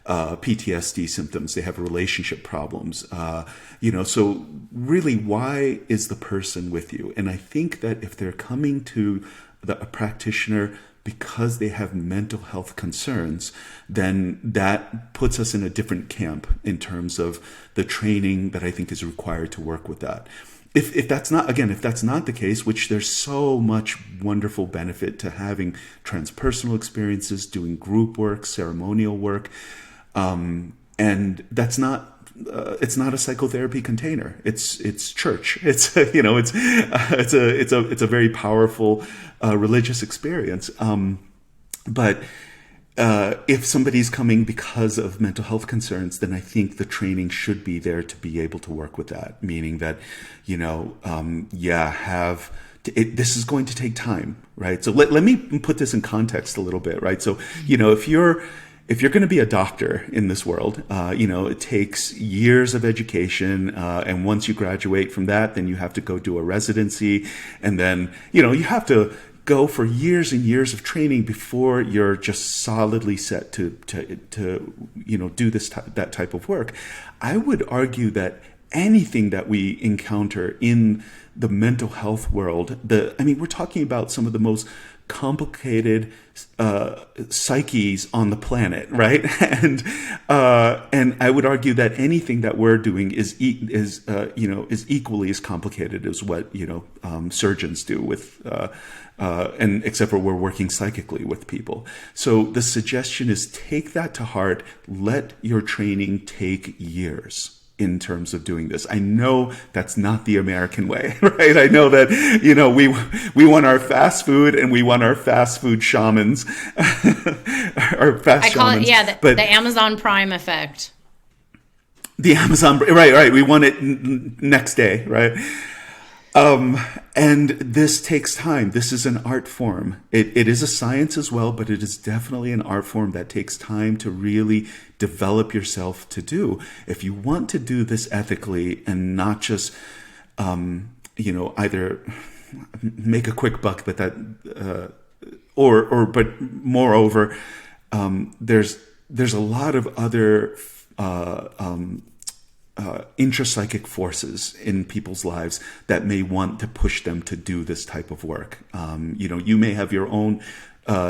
PTSD symptoms, they have relationship problems, so really, why is the person with you? And I think that if they're coming to a practitioner because they have mental health concerns, then that puts us in a different camp in terms of the training that I think is required to work with that. If that's not the case, which there's so much wonderful benefit to having transpersonal experiences, doing group work, ceremonial work, and that's not. It's not a psychotherapy container. It's church. It's a very powerful religious experience. But if somebody's coming because of mental health concerns, then I think the training should be there to be able to work with that. Meaning that, this is going to take time, right? So let me put this in context a little bit, right? So if you're going to be a doctor in this world, it takes years of education. And once you graduate from that, then you have to go do a residency. And then, you have to go for years and years of training before you're just solidly set to do that type of work. I would argue that anything that we encounter in the mental health world, we're talking about some of the most complicated psyches on the planet, right? And I would argue that anything that we're doing is equally as complicated as what surgeons do with and except for we're working psychically with people. So the suggestion is take that to heart. Let your training take years in terms of doing this. I know that's not the American way, right? I know that, we want our fast food and we want our fast food shamans, our fast shamans. The Amazon Prime effect. The Amazon, right. We want it next day, right? And this takes time. This is an art form. It is a science as well, but it is definitely an art form that takes time to really develop yourself to do. If you want to do this ethically and not just, either make a quick buck, but but moreover, there's a lot of other, intrapsychic forces in people's lives that may want to push them to do this type of work. You may have your own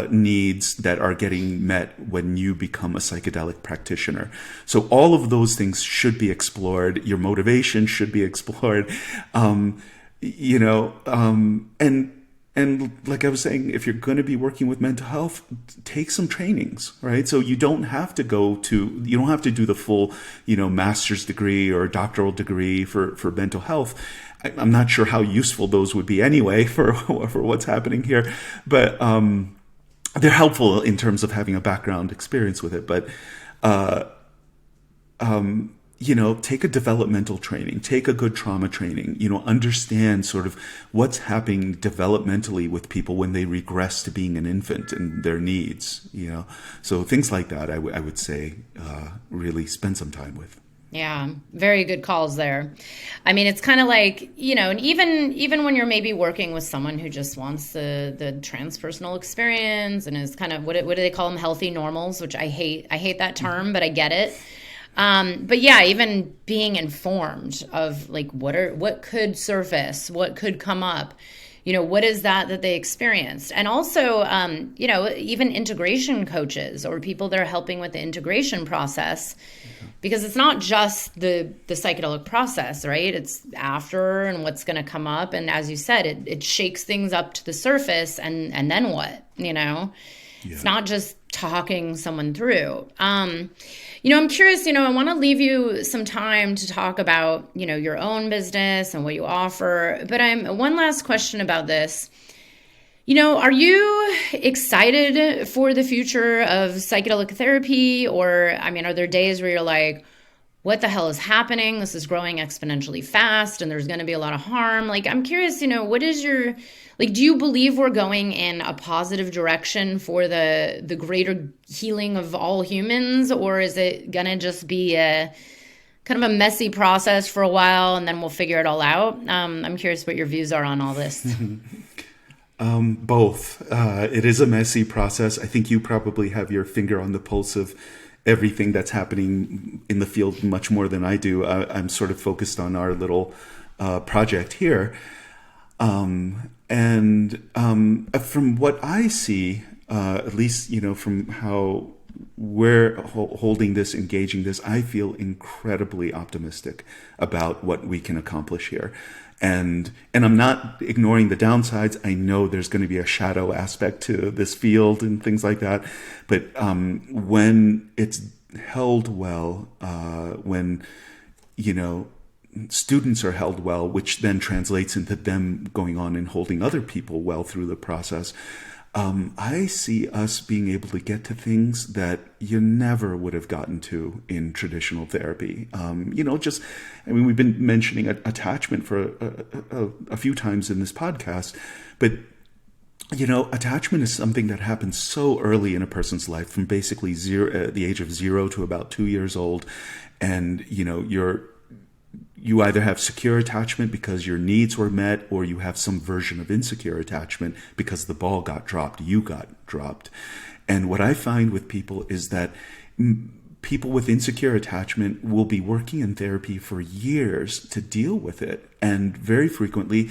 needs that are getting met when you become a psychedelic practitioner. So all of those things should be explored. Your motivation should be explored. And and like I was saying, if you're going to be working with mental health, take some trainings, right? So you don't have to do the full, master's degree or doctoral degree for mental health. I'm not sure how useful those would be anyway for what's happening here, but they're helpful in terms of having a background experience with it. But take a developmental training, take a good trauma training, understand sort of what's happening developmentally with people when they regress to being an infant and their needs, So things like that, I would say, really spend some time with. Yeah, very good calls there. I mean, it's kind of like, and even when you're maybe working with someone who just wants the transpersonal experience and is kind of, what do they call them? Healthy normals, which I hate that term, but I get it. But yeah, even being informed of like, what could surface, what could come up, what is that they experienced? And also, even integration coaches or people that are helping with the integration process, because it's not just the psychedelic process, right? It's after and what's going to come up. And as you said, it shakes things up to the surface and then what, Yeah. It's not just talking someone through. I'm curious, I want to leave you some time to talk about, your own business and what you offer. But one last question about this. Are you excited for the future of psychedelic therapy? Or, are there days where you're like, what the hell is happening? This is growing exponentially fast and there's going to be a lot of harm. Like, I'm curious, what is your, do you believe we're going in a positive direction for the greater healing of all humans? Or is it going to just be a kind of a messy process for a while and then we'll figure it all out? I'm curious what your views are on all this. Both. It is a messy process. I think you probably have your finger on the pulse of everything that's happening in the field much more than I do. I'm sort of focused on our little project here. And from what I see, at least, from how we're holding this, engaging this, I feel incredibly optimistic about what we can accomplish here. And I'm not ignoring the downsides. I know there's going to be a shadow aspect to this field and things like that. But when it's held well, when, students are held well, which then translates into them going on and holding other people well through the process, I see us being able to get to things that you never would have gotten to in traditional therapy. We've been mentioning attachment for a few times in this podcast, but attachment is something that happens so early in a person's life, from basically the age of 0 to about 2 years old, and you either have secure attachment because your needs were met, or you have some version of insecure attachment because the ball got dropped, you got dropped. And what I find with people is that people with insecure attachment will be working in therapy for years to deal with it. And very frequently,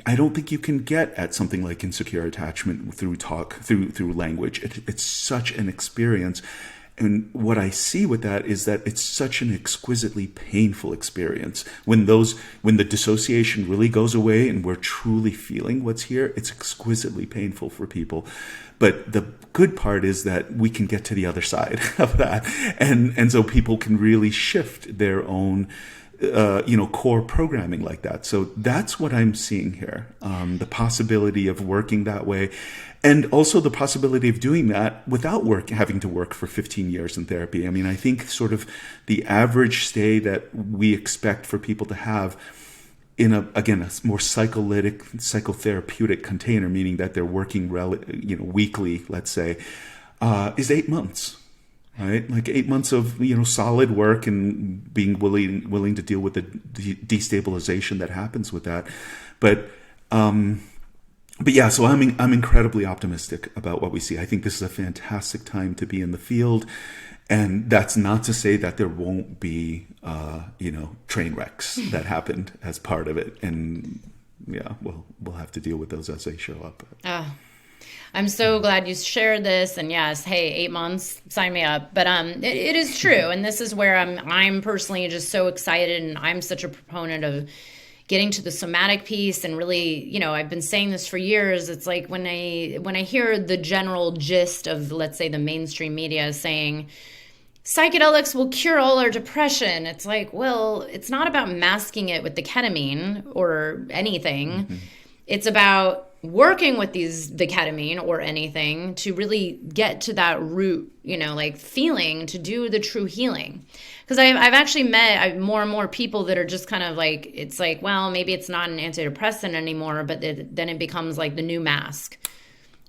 I don't think you can get at something like insecure attachment through through language. It's such an experience. And what I see with that is that it's such an exquisitely painful experience. When the dissociation really goes away and we're truly feeling what's here, it's exquisitely painful for people. But the good part is that we can get to the other side of that. And so people can really shift their own core programming like that. So that's what I'm seeing here. The possibility of working that way. And also the possibility of doing that without having to work for 15 years in therapy. I mean, I think sort of the average stay that we expect for people to have in a more psychotherapeutic container, meaning that they're working weekly, let's say, is 8 months. Right, like 8 months of solid work and being willing to deal with the destabilization that happens with that, but yeah. So I'm incredibly optimistic about what we see. I think this is a fantastic time to be in the field, and that's not to say that there won't be train wrecks that happened as part of it, and yeah, we'll have to deal with those as they show up. I'm so glad you shared this, and yes, hey, 8 months, sign me up. But it is true, and this is where I'm personally just so excited, and I'm such a proponent of, getting to the somatic piece and really, you know, I've been saying this for years. It's like when I hear the general gist of, let's say, the mainstream media saying psychedelics will cure all our depression, it's like, well, it's not about masking it with the ketamine or anything. Mm-hmm. It's about working with the ketamine or anything to really get to that root, you know, like feeling, to do the true healing. Because I've actually met more and more people that are just kind of like, it's like, well, maybe it's not an antidepressant anymore, but then it becomes like the new mask.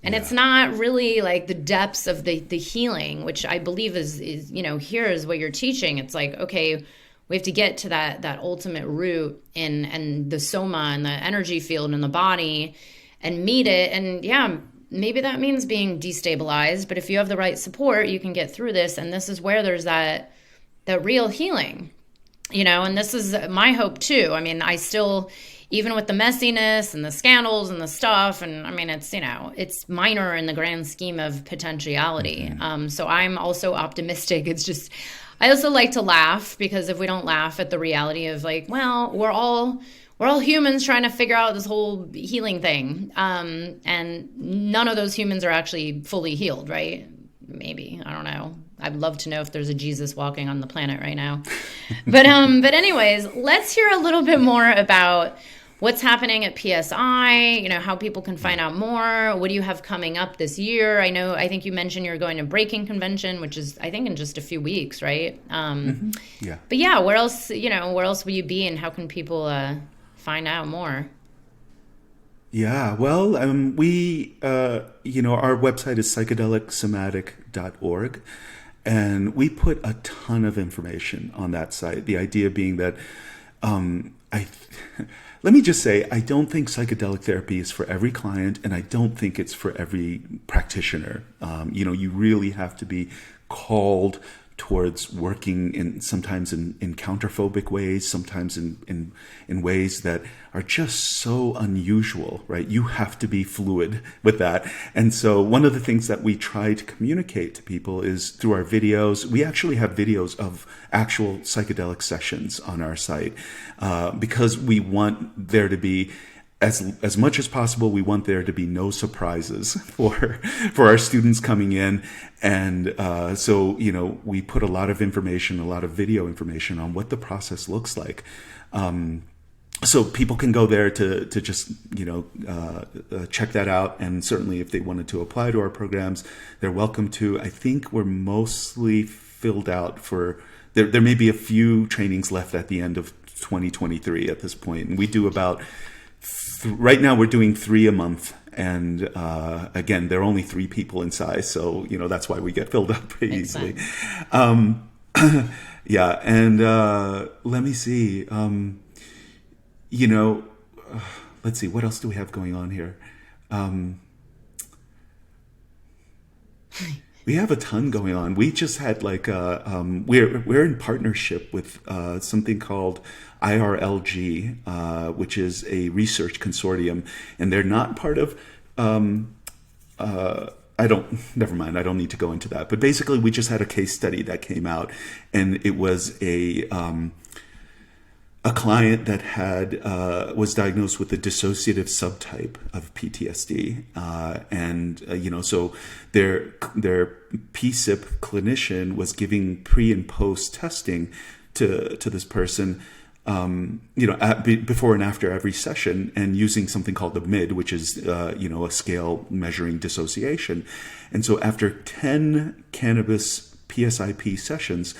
And it's not really like the depths of the healing, which I believe is, you know, here is what you're teaching. It's like, okay, we have to get to that ultimate root and the soma and the energy field in the body and meet it. And yeah, maybe that means being destabilized, but if you have the right support, you can get through this. And this is where there's that real healing, you know, and this is my hope too. I mean, I still, even with the messiness and the scandals and the stuff, and I mean, it's, you know, it's minor in the grand scheme of potentiality. Mm-hmm. So I'm also optimistic. It's just, I also like to laugh, because if we don't laugh at the reality of like, well, we're all humans trying to figure out this whole healing thing. And none of those humans are actually fully healed, right? Maybe, I don't know. I'd love to know if there's a Jesus walking on the planet right now. But anyways, let's hear a little bit more about what's happening at PSI, you know, how people can find out more. What do you have coming up this year? I think you mentioned you're going to Breaking Convention, which is, I think, in just a few weeks, right? Mm-hmm. Yeah. But yeah, where else will you be, and how can people find out more? Yeah, well, we, you know, our website is psychedelicsomatic.org, and we put a ton of information on that site. The idea being that, let me just say, I don't think psychedelic therapy is for every client, and I don't think it's for every practitioner. You know, you really have to be called towards working sometimes in counterphobic ways, sometimes in ways that are just so unusual, right? You have to be fluid with that. And so one of the things that we try to communicate to people is through our videos. We actually have videos of actual psychedelic sessions on our site, because we want there to be, as much as possible, we want there to be no surprises for our students coming in. And so, you know, we put a lot of information, a lot of video information on what the process looks like. So people can go there to just, you know, check that out. And certainly if they wanted to apply to our programs, they're welcome to. I think we're mostly filled out for, there may be a few trainings left at the end of 2023 at this point. And we do about, right now we're doing 3 a month. And again, there are only 3 people in size. So, you know, that's why we get filled up pretty easily. Yeah. And let me see. You know, let's see, what else do we have going on here? We have a ton going on. We just had like we're in partnership with something called IRLG, which is a research consortium, and they're not part of. Never mind. I don't need to go into that. But basically, we just had a case study that came out, and it was a client that had was diagnosed with a dissociative subtype of PTSD, and you know, so their PSIP clinician was giving pre and post testing to this person, you know, before and after every session, and using something called the MID, which is you know, a scale measuring dissociation. And so after 10 cannabis PSIP sessions,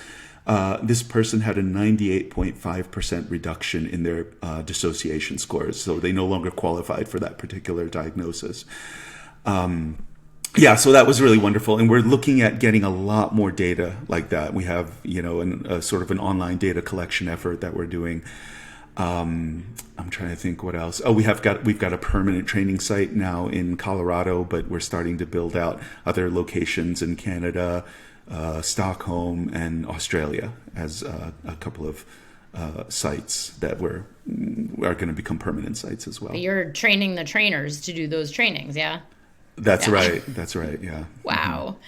this person had a 98.5% reduction in their dissociation scores. So they no longer qualified for that particular diagnosis. Yeah, so that was really wonderful. And we're looking at getting a lot more data like that. We have, you know, a sort of an online data collection effort that we're doing. I'm trying to think what else. Oh, we've got a permanent training site now in Colorado, but we're starting to build out other locations in Canada, Stockholm, and Australia as a couple of sites that are going to become permanent sites as well. You're training the trainers to do those trainings, yeah? That's right. That's right. Yeah. Wow.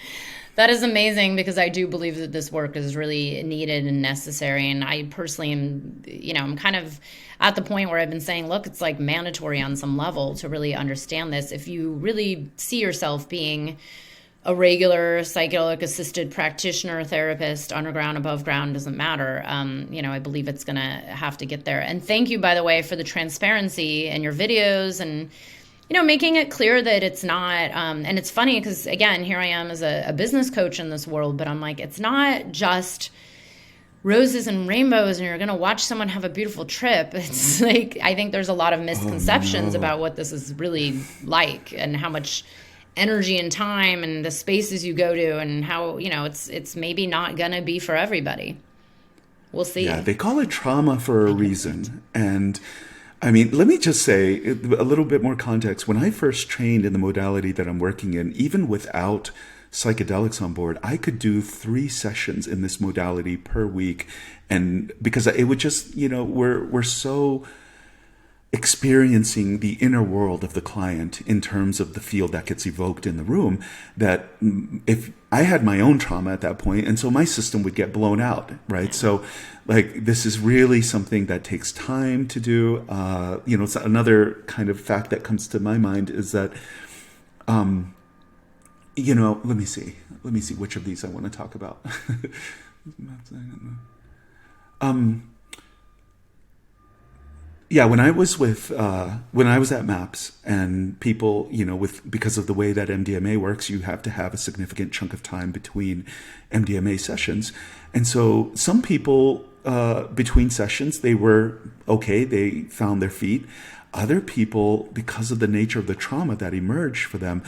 That is amazing, because I do believe that this work is really needed and necessary. And I personally am, I'm kind of at the point where I've been saying, look, it's like mandatory on some level to really understand this. If you really see yourself being a regular psychedelic assisted practitioner, therapist, underground, above ground, doesn't matter. I believe it's going to have to get there. And thank you, by the way, for the transparency in your videos, and making it clear that it's not, and it's funny because, again, here I am as a business coach in this world, but I'm like, it's not just roses and rainbows and you're going to watch someone have a beautiful trip. It's like, I think there's a lot of misconceptions about what this is really like, and how much energy and time and the spaces you go to, and how, it's maybe not going to be for everybody. We'll see. Yeah, they call it trauma for a reason. And I mean, let me just say a little bit more context. When I first trained in the modality that I'm working in, even without psychedelics on board, I could do 3 sessions in this modality per week. And because it would just, we're so experiencing the inner world of the client in terms of the field that gets evoked in the room, that if I had my own trauma at that point, and so my system would get blown out, right? So like, this is really something that takes time to do. It's another kind of fact that comes to my mind is that, let me see which of these I want to talk about. Yeah, when I was at MAPS, and people, because of the way that MDMA works, you have to have a significant chunk of time between MDMA sessions. And so some people, between sessions, they were okay, they found their feet. Other people, because of the nature of the trauma that emerged for them,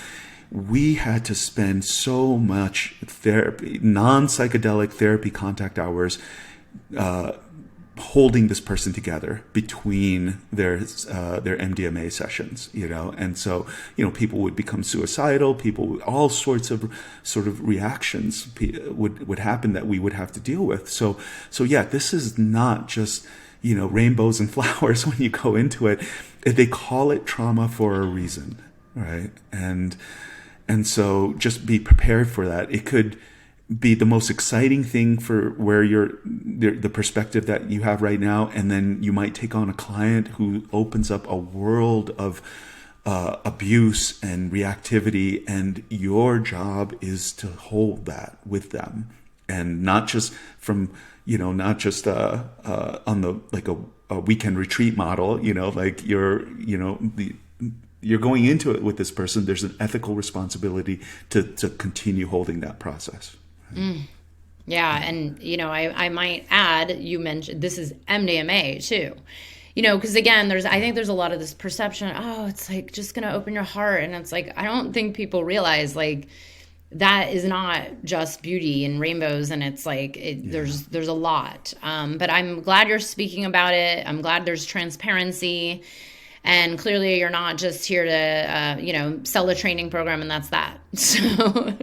we had to spend so much therapy, non-psychedelic therapy contact hours, holding this person together between their MDMA sessions, and so, people would become suicidal, all sorts of sort of reactions would happen that we would have to deal with. So yeah, this is not just, rainbows and flowers when you go into it. They call it trauma for a reason, right? And so just be prepared for that. It could be the most exciting thing for where the perspective that you have right now, and then you might take on a client who opens up a world of abuse and reactivity, and your job is to hold that with them, and not just from on the like a weekend retreat model, like you're going into it with this person. There's an ethical responsibility to continue holding that process. Yeah. And, I might add, you mentioned this is MDMA too, because again, I think there's a lot of this perception, oh, it's like just going to open your heart. And it's like, I don't think people realize like that is not just beauty and rainbows. And it's like, there's a lot. But I'm glad you're speaking about it. I'm glad there's transparency. And clearly you're not just here to, sell a training program and that's that. So...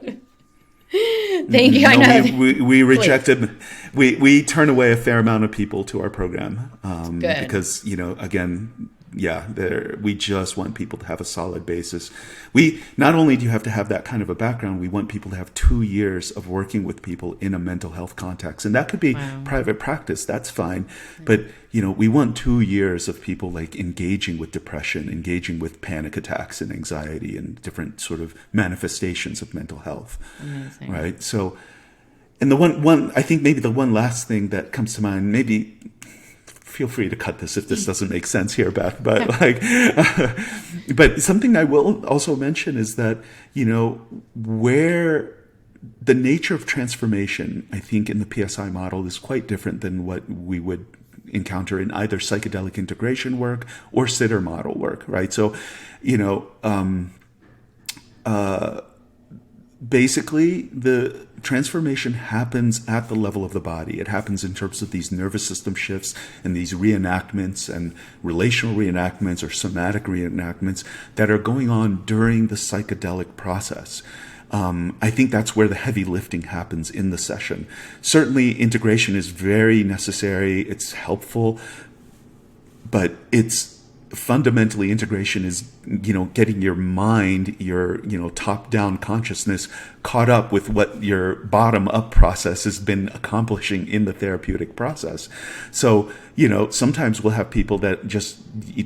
Thank you. No, I know we rejected. We turn away a fair amount of people to our program because again, we just want people to have a solid basis. We not only do you have to have that kind of a background, we want people to have 2 years of working with people in a mental health context, and that could be private practice. That's fine, but we want 2 years of people like engaging with depression, engaging with panic attacks and anxiety and different sort of manifestations of mental health. Amazing. Right? So, and the one I think maybe the one last thing that comes to mind, maybe feel free to cut this if this doesn't make sense here, Beth, but but something I will also mention is that, where the nature of transformation, I think in the PSI model is quite different than what we would encounter in either psychedelic integration work or sitter model work, right? So, basically the transformation happens at the level of the body. It happens in terms of these nervous system shifts and these reenactments and relational reenactments or somatic reenactments that are going on during the psychedelic process. I think that's where the heavy lifting happens in the session. Certainly integration is very necessary. It's helpful, but it's fundamentally integration is, getting your mind, your, top-down consciousness caught up with what your bottom-up process has been accomplishing in the therapeutic process. So, sometimes we'll have people that just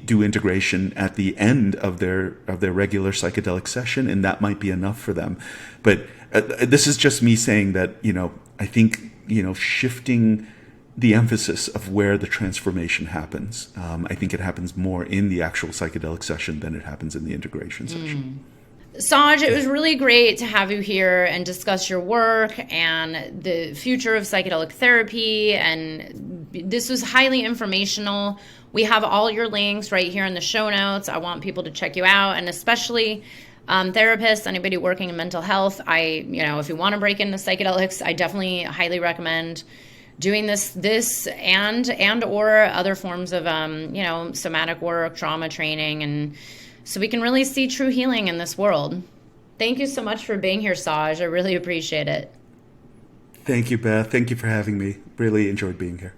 do integration at the end of their regular psychedelic session, and that might be enough for them. But this is just me saying that, I think, shifting the emphasis of where the transformation happens. I think it happens more in the actual psychedelic session than it happens in the integration session. Saj, it was really great to have you here and discuss your work and the future of psychedelic therapy. And this was highly informational. We have all your links right here in the show notes. I want people to check you out, and especially therapists, anybody working in mental health. If you want to break into psychedelics, I definitely highly recommend doing this and or other forms of somatic work, trauma training, and so we can really see true healing in this world. Thank you so much for being here, Saj. I really appreciate it. Thank you, Beth. Thank you for having me. Really enjoyed being here.